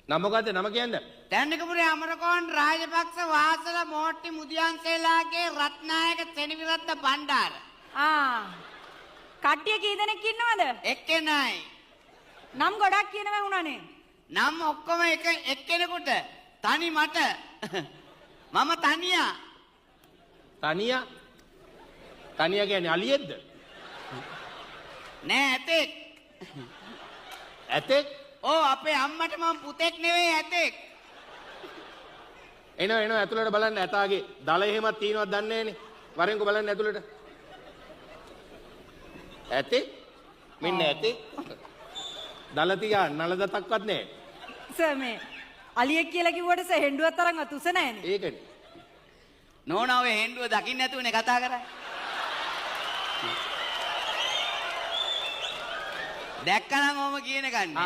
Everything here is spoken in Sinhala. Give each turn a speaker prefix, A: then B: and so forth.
A: නම මොකද්ද? නම කියන්නේ?
B: දැන්නකපුරේ අමරකෝන් රාජපක්ෂ වාසල මෝට්ටි මුදියන්සේලාගේ රත්නායක සෙනවිරත්න බණ්ඩාර.
C: කට්ටිය කී දෙනෙක් ඉන්නවද?
B: එක්කෙනයි.
C: නම් ගොඩක් කියනවා වුණානේ.
B: නම් ඔක්කොම එක්කෙනෙකුට. තනි මට. මම තනියා.
A: තනියා? තනියා කියන්නේ අලියෙක්ද?
B: නෑ ඇතෙක්.
A: ඇතෙක්?
B: ඕ අපේ අම්මට මම පුතෙක් නෙවෙයි ඇතෙක්.
A: එනවා ඇතුළට බලන්න ඇතාගේ දල එහෙමත් තියෙනවද දන්නේ නැහනේ. වරෙන්කෝ බලන්න ඇතුළට. ඇතෙක්? මෙන්න ඇතෙක්. දල තියා නල දතක්වත් නැහැ.
C: සර් මේ අලියෙක් කියලා කිව්වට සර් හෙන්ඩුවක් තරම්වත් උස නැහැනේ.
A: ඒකනේ.
B: නෝනා ඔය හෙන්ඩුව දකින්න නැතුවනේ කතා කරන්නේ. දැක්කනම් ඔහම කියන කන්නේ.